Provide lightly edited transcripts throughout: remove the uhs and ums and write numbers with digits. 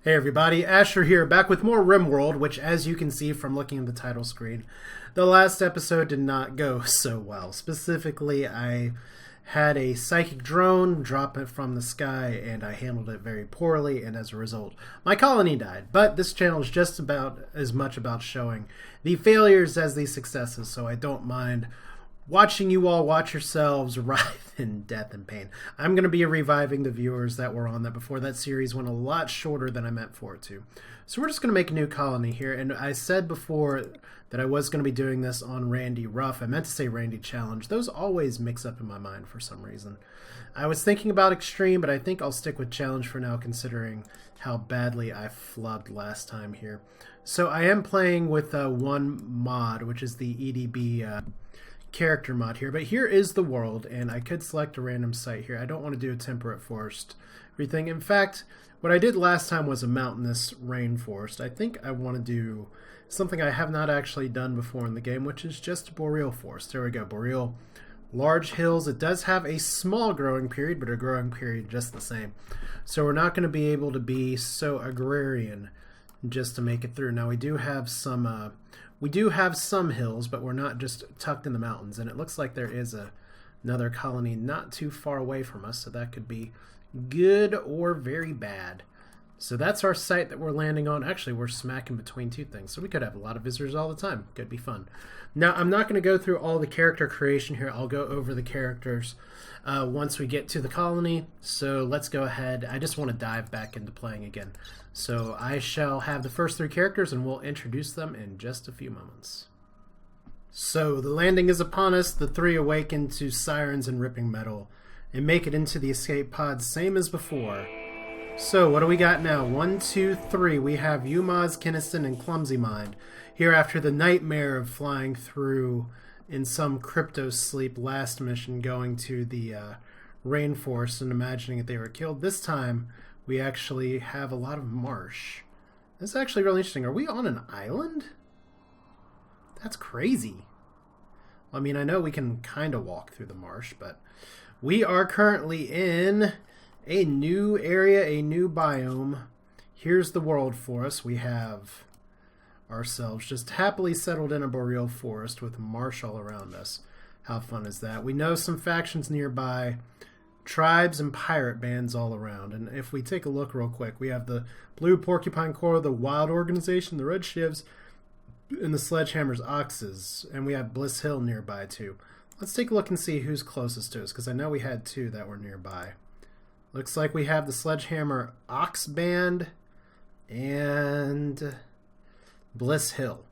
Hey everybody, Asher here, back with more RimWorld, which as you can see from looking at the title screen, the last episode did not go so well. Specifically, I had a psychic drone drop it from the sky and I handled it very poorly, and as a result, my colony died. But this channel is just about as much about showing the failures as the successes, so I don't mind watching you all watch yourselves writhe in death and pain. I'm going to be reviving the viewers that were on that before. That series went a lot shorter than I meant for it to. So we're just going to make a new colony here. And I said before that I was going to be doing this on Randy Ruff. I meant to say Randy Challenge. Those always mix up in my mind for some reason. I was thinking about Extreme, but I think I'll stick with Challenge for now, considering how badly I flubbed last time here. So I am playing with one mod, which is the EDB character mod here, but here is the world, and I could select a random site here. I don't want to do a temperate forest everything. In fact, what I did last time was a mountainous rainforest. I think I want to do something I have not actually done before in the game, which is just a boreal forest. There we go, boreal. Large hills. It does have a small growing period, but a growing period just the same. So we're not going to be able to be so agrarian just to make it through. Now we do have some hills, but we're not just tucked in the mountains, and it looks like there is another colony not too far away from us, so that could be good or very bad. So that's our site that we're landing on. Actually, we're smack in between two things, so we could have a lot of visitors all the time. Could be fun. Now, I'm not going to go through all the character creation here. I'll go over the characters once we get to the colony, so let's go ahead. I just want to dive back into playing again. So I shall have the first three characters, and we'll introduce them in just a few moments. So the landing is upon us. The three awaken to sirens and ripping metal and make it into the escape pod, same as before. So what do we got now? 1, 2, 3. We have Umaz, Kinnison, and Clumsy Mind here after the nightmare of flying through in some crypto sleep last mission, going to the rainforest and imagining that they were killed. This time we actually have a lot of marsh. This is actually really interesting. Are we on an island? That's crazy. I mean, I know we can kind of walk through the marsh, but we are currently in a new area, a new biome. Here's the world for us. We have ourselves just happily settled in a boreal forest with marsh all around us. How fun is that? We know some factions nearby, tribes and pirate bands all around. And if we take a look real quick, we have the Blue Porcupine Corps, the Wild Organization, the Red Shivs, and the Sledgehammer's Oxes. And we have Bliss Hill nearby too. Let's take a look and see who's closest to us, because I know we had two that were nearby. Looks like we have the Sledgehammer Ox Band and Bliss Hill.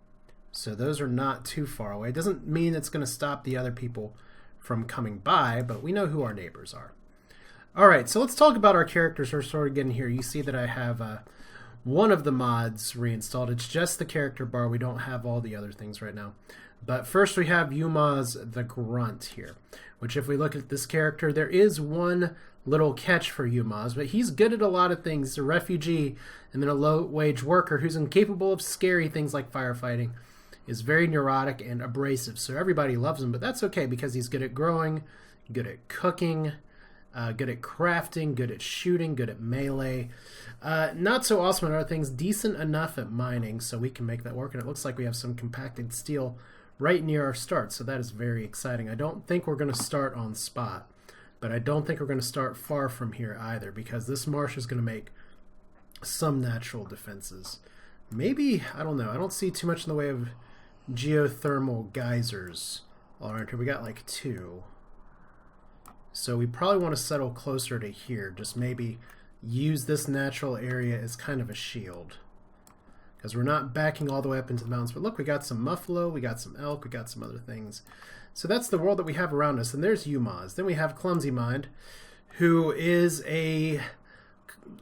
So those are not too far away. It doesn't mean it's going to stop the other people from coming by, but we know who our neighbors are. Alright, so let's talk about our characters. We're sort of getting here. You see that I have one of the mods reinstalled. It's just the character bar. We don't have all the other things right now. But first we have Umaz the Grunt here, which if we look at this character, there is one little catch for Umaz, but he's good at a lot of things. He's a refugee and then a low-wage worker who's incapable of scary things like firefighting, is very neurotic and abrasive, so everybody loves him, but that's okay because he's good at growing, good at cooking, good at crafting, good at shooting, good at melee. Not so awesome at other things, decent enough at mining, so we can make that work, and it looks like we have some compacted steel right near our start, so that is very exciting. I don't think we're going to start on spot, but I don't think we're going to start far from here either, because this marsh is going to make some natural defenses. Maybe, I don't know, I don't see too much in the way of geothermal geysers. Alright, here we got like 2. So we probably want to settle closer to here, just maybe use this natural area as kind of a shield, because we're not backing all the way up into the mountains. But look, we got some muffalo, we got some elk, we got some other things. So that's the world that we have around us. And there's Umaz. Then we have Clumsy Mind, who is a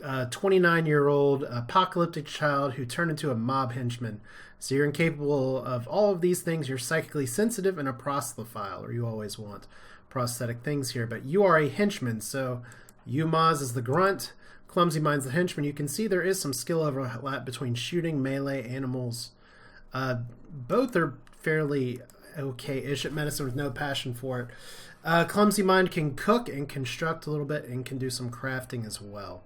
29-year-old apocalyptic child who turned into a mob henchman. So you're incapable of all of these things. You're psychically sensitive and a proselyphile, or you always want prosthetic things here. But you are a henchman, so Umaz is the grunt, Clumsy Mind's the henchman. You can see there is some skill overlap between shooting, melee, animals. Both are fairly okay-ish at medicine with no passion for it. Clumsy Mind can cook and construct a little bit and can do some crafting as well.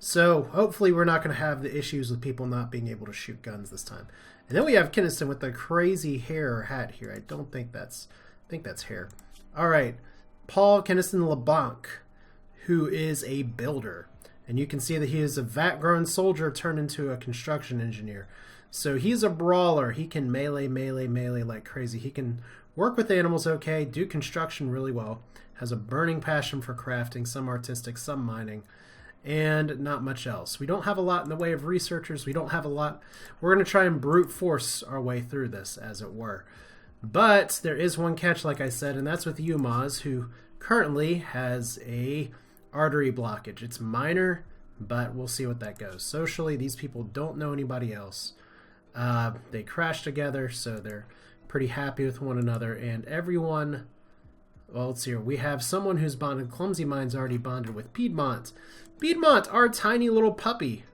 So hopefully we're not going to have the issues with people not being able to shoot guns this time. And then we have Kinnison with the crazy hair or hat here. I don't think that's... I think that's hair. All right. Paul Kinnison LeBlanc, who is a builder. And you can see that he is a vat-grown soldier turned into a construction engineer. So he's a brawler. He can melee like crazy. He can work with animals okay, do construction really well, has a burning passion for crafting, some artistic, some mining, and not much else. We don't have a lot in the way of researchers. We don't have a lot. We're going to try and brute force our way through this, as it were. But there is one catch, like I said, and that's with Umaz, who currently has a artery blockage. It's minor, but we'll see what that goes. Socially, these people don't know anybody else. They crash together, so they're pretty happy with one another, and everyone... Well, let's see here. We have someone who's bonded. Clumsy Mind's already bonded with Piedmont. Piedmont, our tiny little puppy.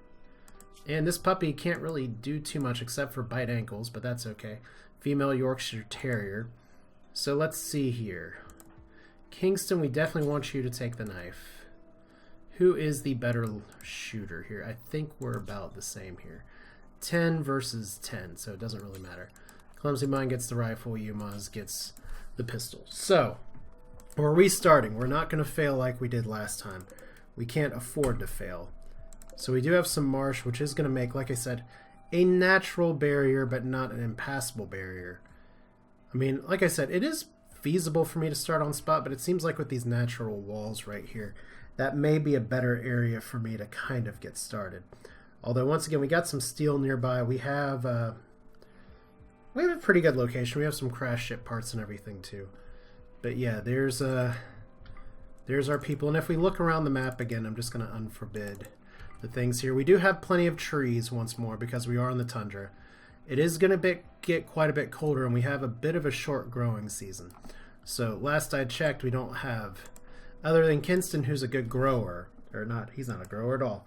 And this puppy can't really do too much except for bite ankles, but that's okay. Female Yorkshire Terrier. So let's see here. Kingston, we definitely want you to take the knife. Who is the better shooter here? I think we're about the same here. 10 versus 10, so it doesn't really matter. Clumsy Mind gets the rifle, Umaz gets the pistol. So, we're restarting. We're not going to fail like we did last time. We can't afford to fail. So we do have some marsh, which is going to make, like I said, a natural barrier, but not an impassable barrier. I mean, like I said, it is feasible for me to start on spot, but it seems like with these natural walls right here, that may be a better area for me to kind of get started. Although, once again, we got some steel nearby. We have a pretty good location. We have some crash ship parts and everything, too. But yeah, there's our people. And if we look around the map again, I'm just going to unforbid the things here. We do have plenty of trees once more because we are in the tundra. It is going to get quite a bit colder, and we have a bit of a short growing season. So last I checked, we don't have, other than Kinston, who's a good grower, or not, he's not a grower at all.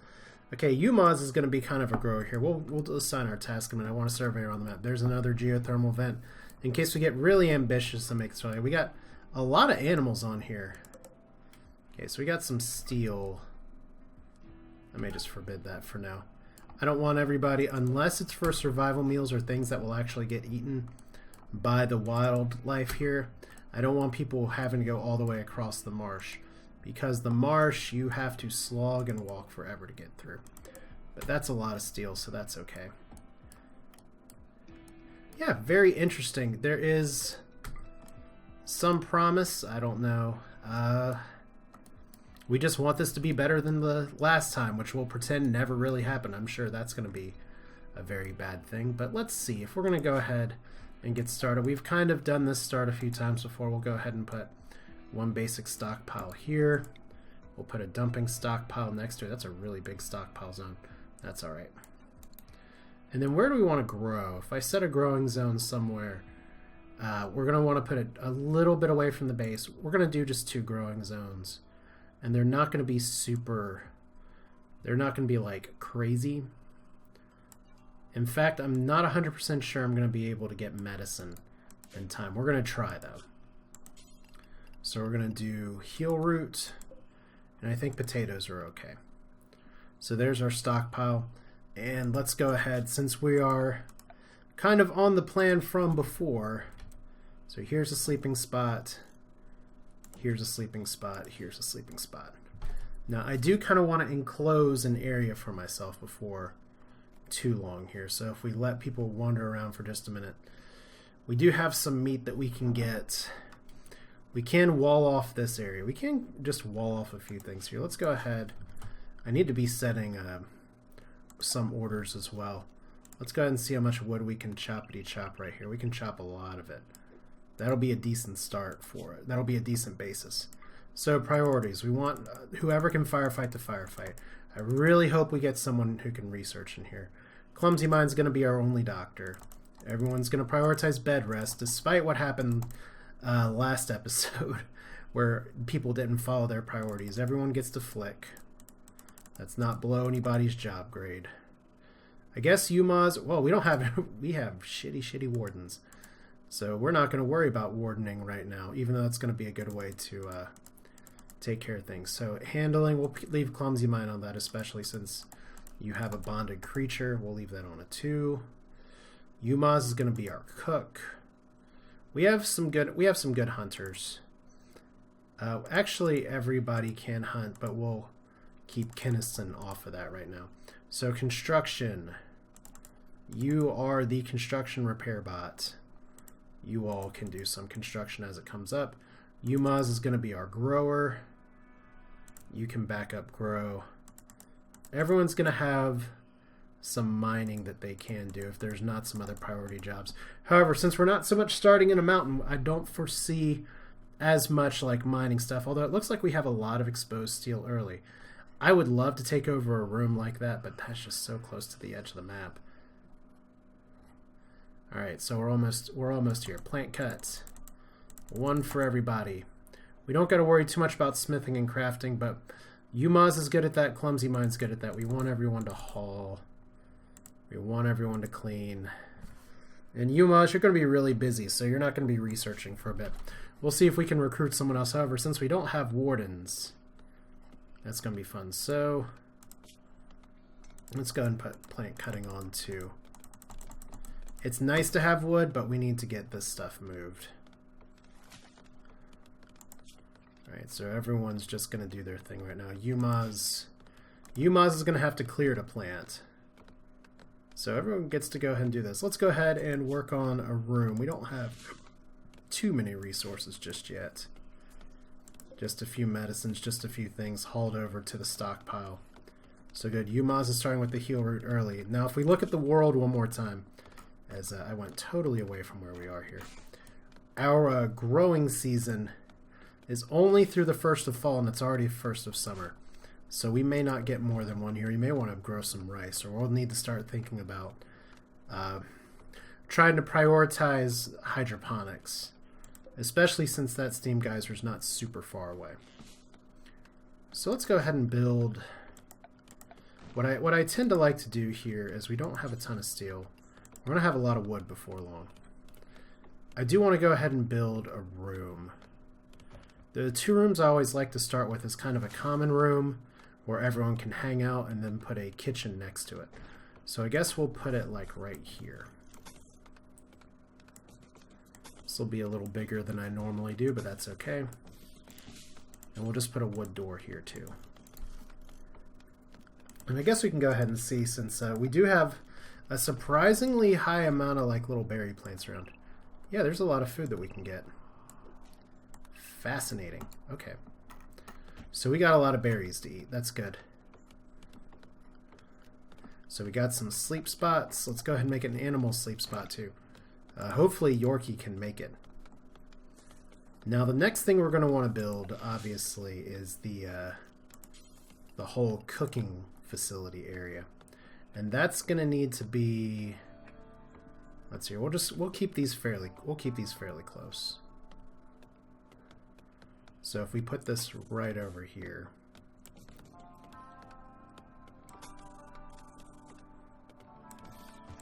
Okay, Umaz is going to be kind of a grower here. We'll assign our task. I mean, I want a surveyor on the map. There's another geothermal vent in case we get really ambitious and make it. We got a lot of animals on here. Okay, so we got some steel. I may just forbid that for now. I don't want everybody, unless it's for survival meals or things that will actually get eaten by the wildlife here, I don't want people having to go all the way across the marsh. Because the marsh, you have to slog and walk forever to get through. But that's a lot of steel, so that's okay. Yeah, very interesting. There is some promise. I don't know. We just want this to be better than the last time, which we'll pretend never really happened. I'm sure that's going to be a very bad thing. But let's see. If we're going to go ahead and get started. We've kind of done this start a few times before. We'll go ahead and put one basic stockpile here. We'll put a dumping stockpile next to it. That's a really big stockpile zone. That's all right. And then where do we want to grow? If I set a growing zone somewhere, we're going to want to put it a little bit away from the base. We're going to do just 2 growing zones. And they're not going to be super... They're not going to be like crazy. In fact, I'm not 100% sure I'm going to be able to get medicine in time. We're going to try though. So we're going to do heel root, and I think potatoes are okay. So there's our stockpile, and let's go ahead, since we are kind of on the plan from before. So here's a sleeping spot, here's a sleeping spot, here's a sleeping spot. Now I do kind of want to enclose an area for myself before too long here, so if we let people wander around for just a minute. We do have some meat that we can get. We can wall off this area. We can just wall off a few things here. Let's go ahead. I need to be setting some orders as well. Let's go ahead and see how much wood we can choppity-chop right here. We can chop a lot of it. That'll be a decent start for it. That'll be a decent basis. So priorities. We want whoever can firefight to firefight. I really hope we get someone who can research in here. Clumsy Mind's going to be our only doctor. Everyone's going to prioritize bed rest, despite what happened last episode where people didn't follow their priorities. Everyone gets to flick. That's not below anybody's job grade. I guess Umaz, well, we don't have, we have shitty wardens. So we're not going to worry about wardening right now, even though it's going to be a good way to take care of things. So handling, we'll leave clumsy mind on that, especially since you have a bonded creature. We'll leave that on a 2. Umaz is going to be our cook. We have some good hunters. Actually, everybody can hunt, but we'll keep Kinnison off of that right now. So construction. You are the construction repair bot. You all can do some construction as it comes up. Umaz is going to be our grower. You can back up grow. Everyone's going to have some mining that they can do if there's not some other priority jobs. However, since we're not so much starting in a mountain, I don't foresee as much like mining stuff, although it looks like we have a lot of exposed steel early. I would love to take over a room like that, but that's just so close to the edge of the map. Alright, so we're almost here. Plant cuts. 1 for everybody. We don't got to worry too much about smithing and crafting, but Umaz is good at that. Clumsy Mind's good at that. We want everyone to haul. We want everyone to clean. And Umaz, you're going to be really busy, so you're not going to be researching for a bit. We'll see if we can recruit someone else. However, since we don't have wardens, that's going to be fun. So let's go ahead and put plant cutting on too. It's nice to have wood, but we need to get this stuff moved. Alright, so everyone's just going to do their thing right now. Umaz is going to have to clear to plant. So everyone gets to go ahead and do this. Let's go ahead and work on a room. We don't have too many resources just yet. Just a few medicines, just a few things hauled over to the stockpile. So good. Umaz is starting with the heal route early. Now if we look at the world one more time, as I went totally away from where we are here. Our growing season is only through the 1st of fall, and it's already 1st of summer. So we may not get more than one here. You may want to grow some rice, or we'll need to start thinking about trying to prioritize hydroponics, especially since that steam geyser is not super far away. So let's go ahead and build. What I tend to like to do here is we don't have a ton of steel. We're going to have a lot of wood before long. I do want to go ahead and build a room. The 2 rooms I always like to start with is kind of a common room where everyone can hang out, and then put a kitchen next to it. So I guess we'll put it like right here. This will be a little bigger than I normally do, but that's okay. And we'll just put a wood door here too. And I guess we can go ahead and see, since we do have a surprisingly high amount of like little berry plants around. Yeah, there's a lot of food that we can get. Fascinating. Okay. So we got a lot of berries to eat. That's good. So we got some sleep spots. Let's go ahead and make it an animal sleep spot too. Hopefully Yorkie can make it. Now the next thing we're going to want to build, obviously, is the whole cooking facility area. And that's going to need to be, let's see, we'll keep these fairly close. So if we put this right over here,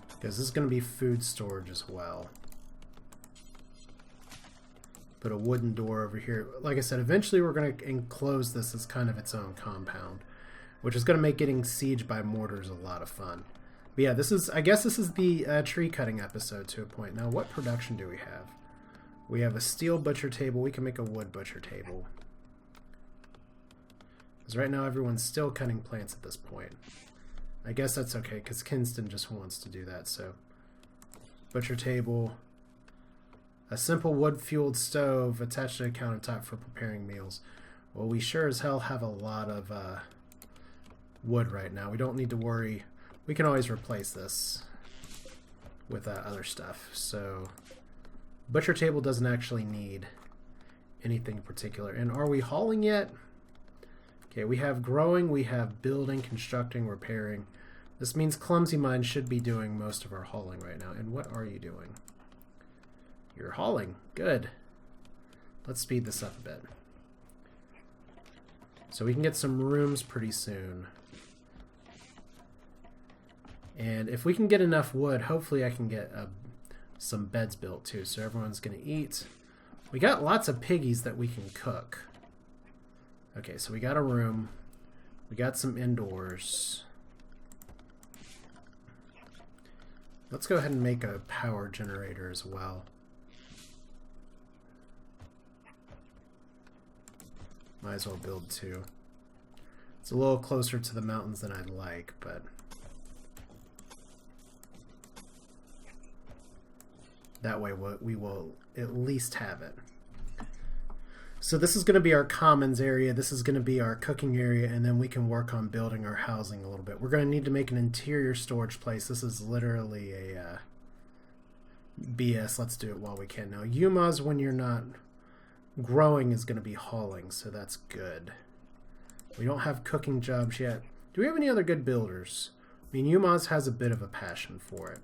because this is going to be food storage as well. Put a wooden door over here. Like I said, eventually we're going to enclose this as kind of its own compound, which is going to make getting sieged by mortars a lot of fun. But yeah, I guess this is the tree cutting episode to a point. Now, what production do we have? We have a steel butcher table. We can make a wood butcher table. Because right now everyone's still cutting plants at this point. I guess that's okay, because Kinston just wants to do that. So, butcher table. A simple wood-fueled stove attached to a countertop for preparing meals. Well, we sure as hell have a lot of wood right now. We don't need to worry. We can always replace this with other stuff. So, butcher table doesn't actually need anything in particular. And are we hauling yet? Okay, we have growing, we have building, constructing, repairing. This means Clumsy Mind should be doing most of our hauling right now. And what are you doing? You're hauling. Good. Let's speed this up a bit. So we can get some rooms pretty soon. And if we can get enough wood, hopefully I can get some beds built too, so everyone's going to eat. We got lots of piggies that we can cook. Okay, so we got a room. We got some indoors. Let's go ahead and make a power generator as well. Might as well build two. It's a little closer to the mountains than I'd like, but that way we will at least have it. So this is going to be our commons area, this is going to be our cooking area, and then we can work on building our housing a little bit. We're going to need to make an interior storage place. This is literally a BS. Let's do it while we can. Now, Yumas, when you're not growing, is going to be hauling, so that's good. We don't have cooking jobs yet. Do we have any other good builders? I mean, Yumas has a bit of a passion for it.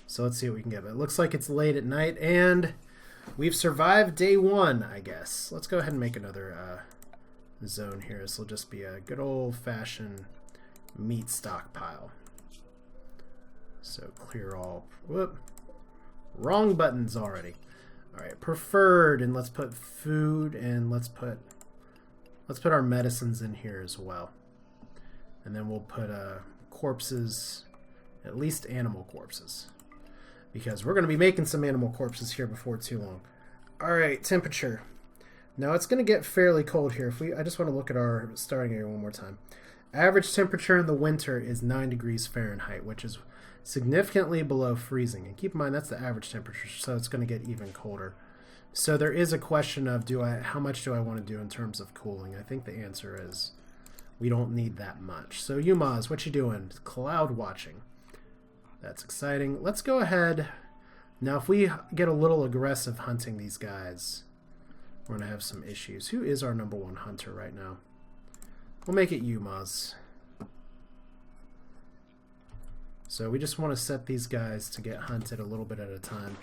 So let's see what we can get. It looks like it's late at night, and we've survived day one, I guess. Let's go ahead and make another zone here. This will just be a good old-fashioned meat stockpile. So clear all. Whoop. Wrong buttons already. All right, preferred, and let's put food, and let's put our medicines in here as well. And then we'll put corpses, at least animal corpses, because we're going to be making some animal corpses here before too long. All right, temperature. Now it's going to get fairly cold here. I just want to look at our starting area one more time. Average temperature in the winter is 9 degrees Fahrenheit, which is significantly below freezing. And keep in mind that's the average temperature, so it's going to get even colder. So there is a question of how much do I want to do in terms of cooling? I think the answer is we don't need that much. So Yumas, what you doing? Cloud watching. That's exciting. Let's go ahead. Now if we get a little aggressive hunting these guys, we're going to have some issues. Who is our #1 hunter right now? We'll make it Yumas. So we just want to set these guys to get hunted a little bit at a time.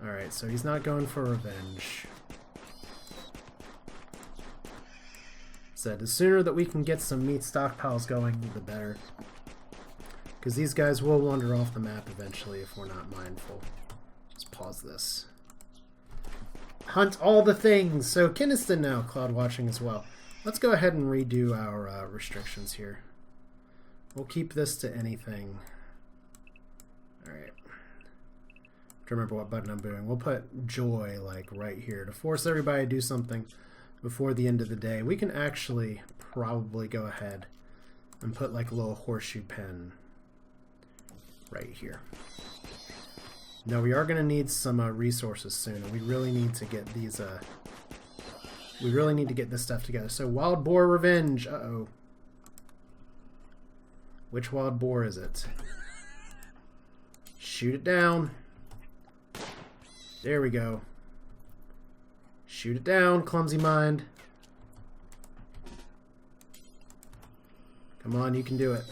Alright, so he's not going for revenge. So the sooner that we can get some meat stockpiles going, the better. Because these guys will wander off the map eventually if we're not mindful. Let's pause this. Hunt all the things! So Kiniston now, cloud watching as well. Let's go ahead and redo our restrictions here. We'll keep this to anything. Alright. To remember what button I'm doing. We'll put joy like right here to force everybody to do something before the end of the day. We can actually probably go ahead and put like a little horseshoe pen right here. Now we are going to need some resources soon, and we really need to get these we really need to get this stuff together. So wild boar revenge. Uh-oh. Which wild boar is it? Shoot it down. There we go. Shoot it down, clumsy mind. Come on, you can do it.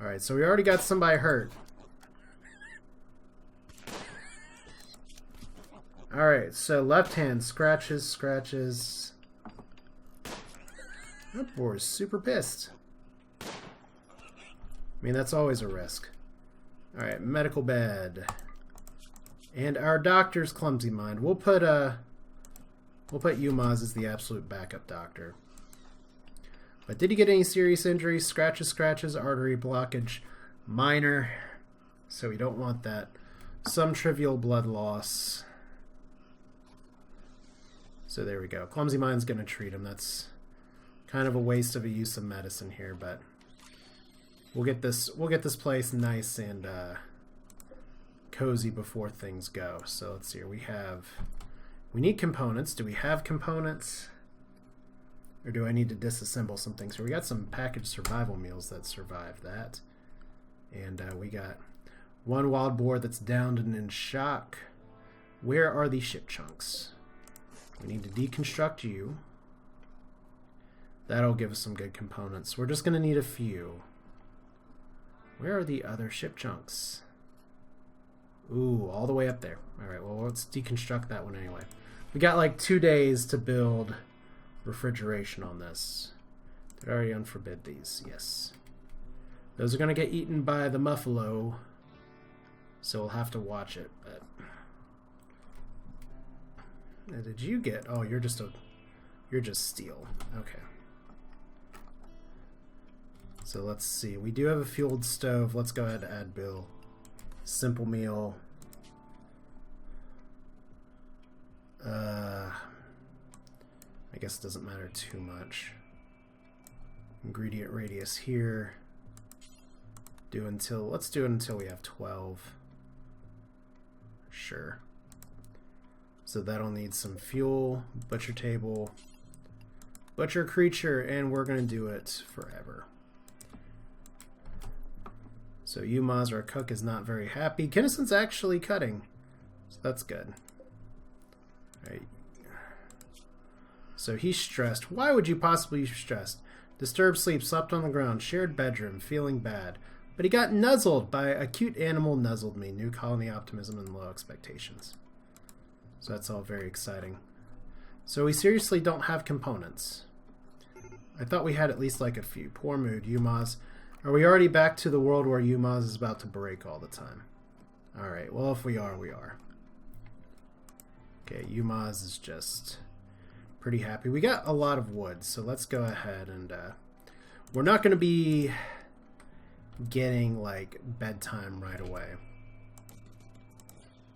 Alright, so we already got somebody hurt. Alright, so left hand, scratches, scratches. That boar is super pissed. I mean, that's always a risk. Alright, medical bed. And our doctor's clumsy mind. We'll put Yumas as the absolute backup doctor. But did he get any serious injuries? Scratches, scratches, artery blockage, minor. So we don't want that. Some trivial blood loss. So there we go. Clumsy mind's going to treat him. That's kind of a waste of a use of medicine here, but we'll get this place nice and cozy before things go. So let's see here. We need components. Do we have components? Or do I need to disassemble some things? So we got some packaged survival meals that survive that. And we got one wild boar that's downed and in shock. Where are the ship chunks? We need to deconstruct you. That'll give us some good components. We're just going to need a few. Where are the other ship chunks? Ooh, all the way up there. Alright, well, let's deconstruct that one anyway. We got like 2 days to build refrigeration on this. Did I already unforbid these? Yes. Those are going to get eaten by the muffalo, so we'll have to watch it. But Did you get... Oh, you're just steel. Okay. So let's see. We do have a fueled stove. Let's go ahead and add Bill. Simple meal. I guess it doesn't matter too much. Ingredient radius here. Let's do it until we have 12. Sure. So that'll need some fuel, butcher table, butcher creature, and we're going to do it forever. So Yumaz, our cook, is not very happy. Kinnison's actually cutting, so that's good. All right. So he's stressed. Why would you possibly be stressed? Disturbed sleep, slept on the ground, shared bedroom, feeling bad. But he got nuzzled by a cute animal nuzzled me. New colony optimism and low expectations. So that's all very exciting. So we seriously don't have components. I thought we had at least like a few. Poor mood. Yumaz. Are we already back to the world where Yumaz is about to break all the time? Alright, well if we are, we are. Okay, Yumaz is just pretty happy. We got a lot of wood, so let's go ahead and... we're not going to be getting like bedtime right away.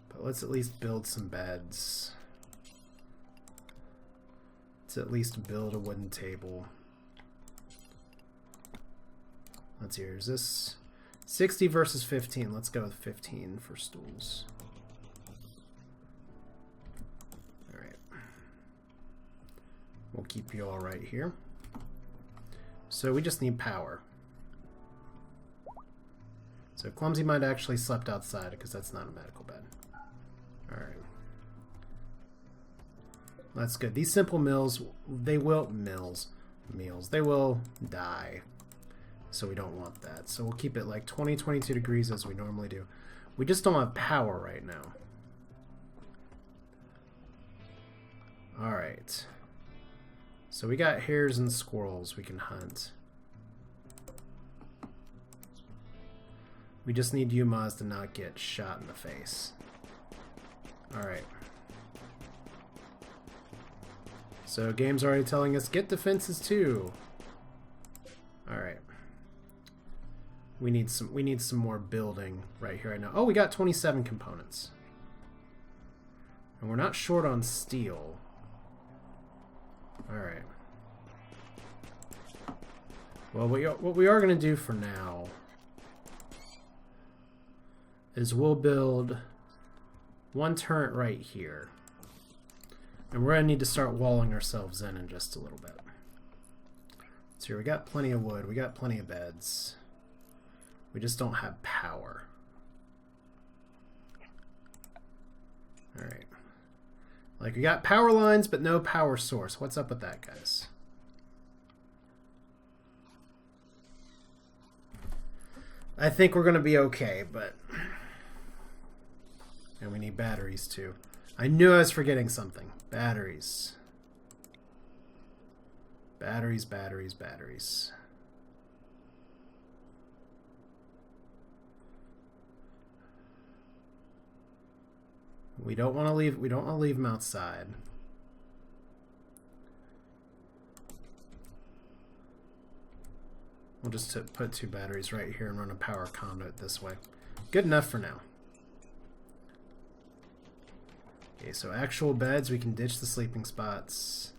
But let's at least build some beds. Let's at least build a wooden table. Let's hear, is this 60 versus 15? Let's go with 15 for stools. Alright. We'll keep you all right here. So we just need power. So Clumsy might actually slept outside because that's not a medical bed. Alright. That's good. These simple meals, they will die. So we don't want that. So we'll keep it like 20, 22 degrees as we normally do. We just don't have power right now. Alright. So we got hares and squirrels we can hunt. We just need Yumaz to not get shot in the face. Alright. So game's already telling us get defenses too. Alright. We need some more building right here right now. Oh, we got 27 components. And we're not short on steel. Alright. Well, what we are going to do for now is we'll build one turret right here. And we're going to need to start walling ourselves in just a little bit. So here, we got plenty of wood. We got plenty of beds. We just don't have power. Alright. Like, we got power lines, but no power source. What's up with that, guys? I think we're going to be okay, but... And we need batteries, too. I knew I was forgetting something. Batteries. Batteries, batteries, batteries. We don't want to leave them outside. We'll just put 2 batteries right here and run a power conduit this way. Good enough for now. Okay, so actual beds, we can ditch the sleeping spots.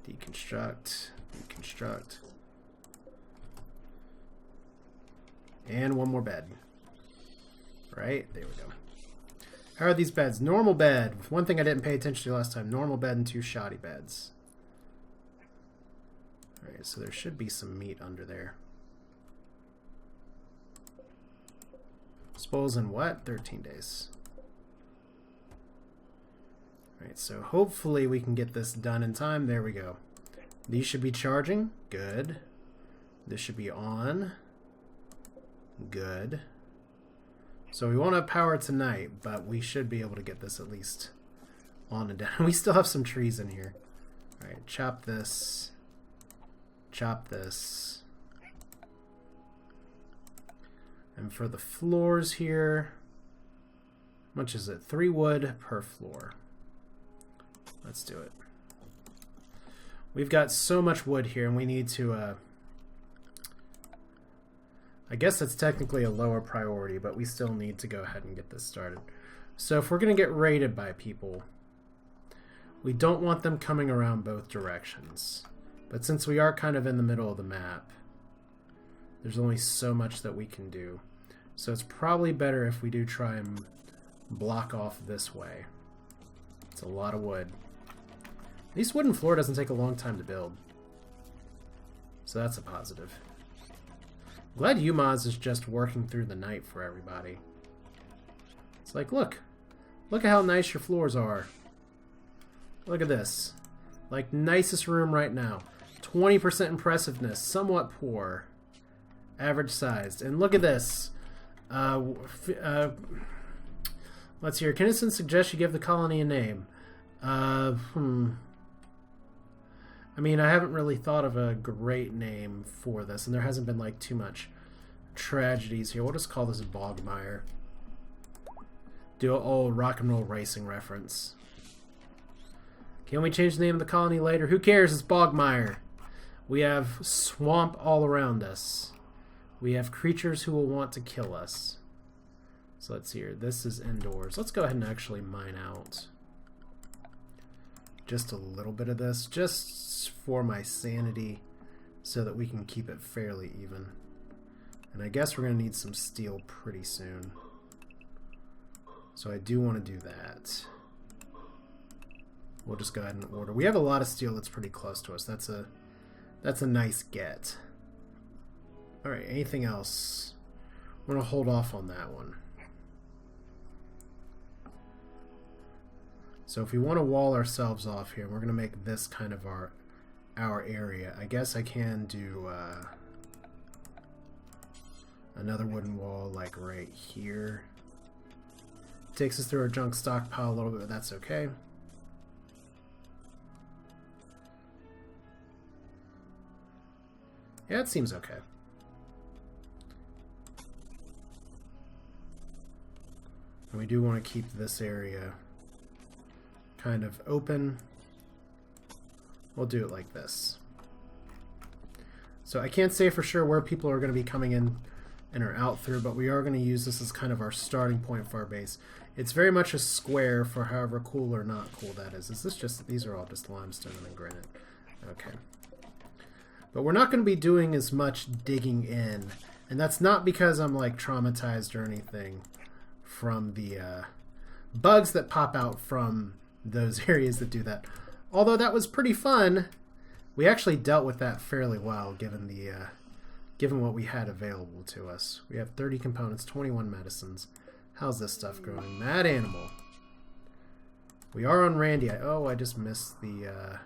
Deconstruct, deconstruct. And one more bed. Right, there we go. How are these beds? Normal bed. One thing I didn't pay attention to last time. Normal bed and 2 shoddy beds. Alright, so there should be some meat under there. Spoils in what? 13 days. Alright, so hopefully we can get this done in time. There we go. These should be charging. Good. This should be on. Good. So we won't have power tonight, but we should be able to get this at least on and down. We still have some trees in here. Alright, chop this. Chop this. And for the floors here, how much is it? 3 wood per floor. Let's do it. We've got so much wood here, and we need to... I guess that's technically a lower priority, but we still need to go ahead and get this started. So if we're going to get raided by people, we don't want them coming around both directions. But since we are kind of in the middle of the map, there's only so much that we can do. So it's probably better if we do try and block off this way. It's a lot of wood. At least wooden floor doesn't take a long time to build. So that's a positive. I'm glad UMOZ is just working through the night for everybody. It's like, look at how nice your floors are. Look at this. Like, nicest room right now. 20% impressiveness, somewhat poor. Average sized. And look at this. Let's hear. Kinnison suggests you give the colony a name. I mean, I haven't really thought of a great name for this, and there hasn't been like too much tragedies here. We'll just call this Bogmire. Do an old rock and roll racing reference. Can we change the name of the colony later? Who cares? It's Bogmire. We have swamp all around us. We have creatures who will want to kill us. So let's see here. This is indoors. Let's go ahead and actually mine out just a little bit of this, just for my sanity, so that we can keep it fairly even. And I guess we're going to need some steel pretty soon. So I do want to do that. We'll just go ahead and order. We have a lot of steel that's pretty close to us. That's a nice get. Alright, anything else? We're going to hold off on that one. So if we want to wall ourselves off here, we're going to make this kind of our area. I guess I can do another wooden wall like right here. Takes us through our junk stockpile a little bit, but that's okay. Yeah, it seems okay. And we do want to keep this area kind of open. We'll do it like this. So I can't say for sure where people are going to be coming in and are out through, but we are going to use this as kind of our starting point for our base. It's very much a square for however cool or not cool that is. Is this just, these are all just limestone and granite. Okay. But we're not going to be doing as much digging in, and that's not because I'm like traumatized or anything from the bugs that pop out from those areas that do that. Although that was pretty fun. We actually dealt with that fairly well given the given what we had available to us. We have 30 components, 21 medicines. How's this stuff going? Mad animal. We are on Randy. Oh, I just missed the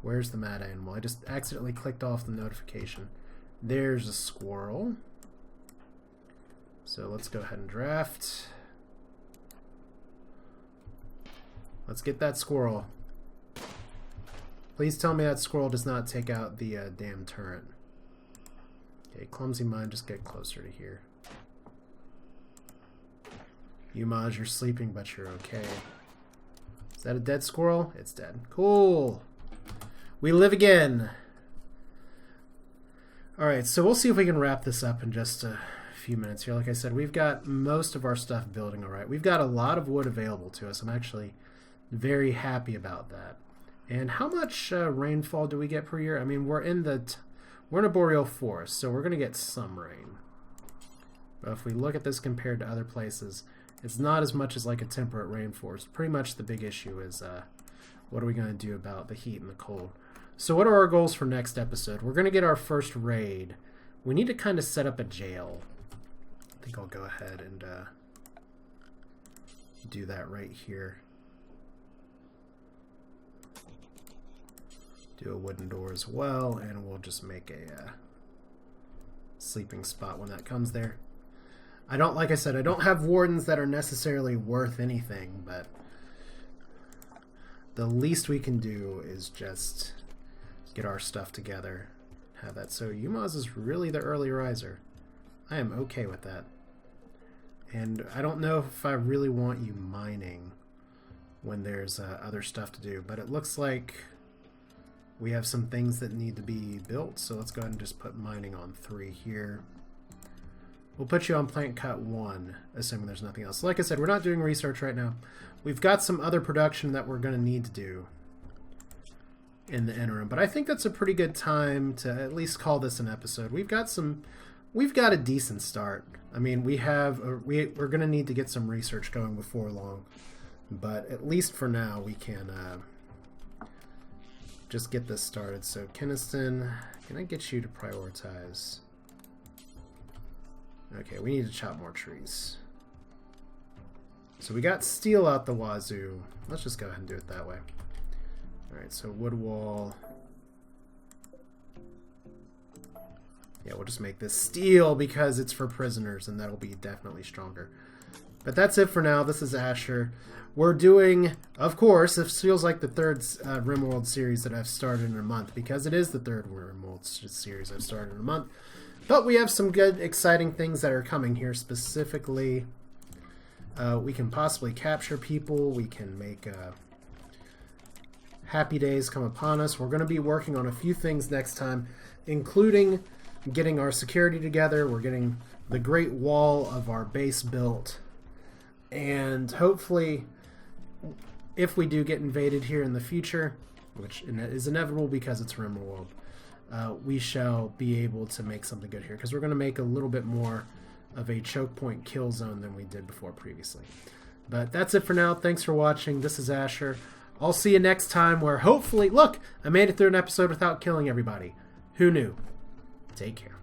where's the mad animal? I just accidentally clicked off the notification. There's a squirrel. So let's go ahead and draft. Let's get that squirrel. Please tell me that squirrel does not take out the damn turret. Okay, clumsy mind, just get closer to here. Umaj, you're sleeping, but you're okay. Is that a dead squirrel? It's dead. Cool. We live again. Alright, so we'll see if we can wrap this up in just a few minutes here. Like I said, we've got most of our stuff building alright. We've got a lot of wood available to us. I'm actually very happy about that. And how much rainfall do we get per year? I mean, we're in a boreal forest, so we're going to get some rain. But if we look at this compared to other places, it's not as much as like a temperate rainforest. Pretty much the big issue is what are we going to do about the heat and the cold? So what are our goals for next episode? We're going to get our first raid. We need to kind of set up a jail. I think I'll go ahead and do that right here. Do a wooden door as well, and we'll just make a sleeping spot when that comes there. I don't, like I said, I don't have wardens that are necessarily worth anything, but the least we can do is just get our stuff together, have that. So Umaz is really the early riser. I am okay with that. And I don't know if I really want you mining when there's other stuff to do. But it looks like we have some things that need to be built, so let's go ahead and just put mining on 3 here. We'll put you on plant cut 1, assuming there's nothing else. Like I said, we're not doing research right now. We've got some other production that we're going to need to do in the interim, but I think that's a pretty good time to at least call this an episode. We've got a decent start. I mean, we're going to need to get some research going before long, but at least for now we can just get this started. So Keniston, can I get you to prioritize? Okay, we need to chop more trees. So we got steel out the wazoo. Let's just go ahead and do it that way. Alright, so wood wall. Yeah, we'll just make this steel because it's for prisoners, and that'll be definitely stronger. But that's it for now. This is Asher. We're doing, of course, it feels like the third RimWorld series that I've started in a month, because it is the third RimWorld series I've started in a month. But we have some good, exciting things that are coming here. Specifically, we can possibly capture people. We can make happy days come upon us. We're going to be working on a few things next time, including getting our security together. We're getting the Great Wall of our base built. And hopefully, if we do get invaded here in the future, which is inevitable because it's RimWorld, we shall be able to make something good here, because we're going to make a little bit more of a choke point kill zone than we did before previously. But that's it for now. Thanks for watching. This is Asher. I'll see you next time, where hopefully, look, I made it through an episode without killing everybody. Who knew? Take care.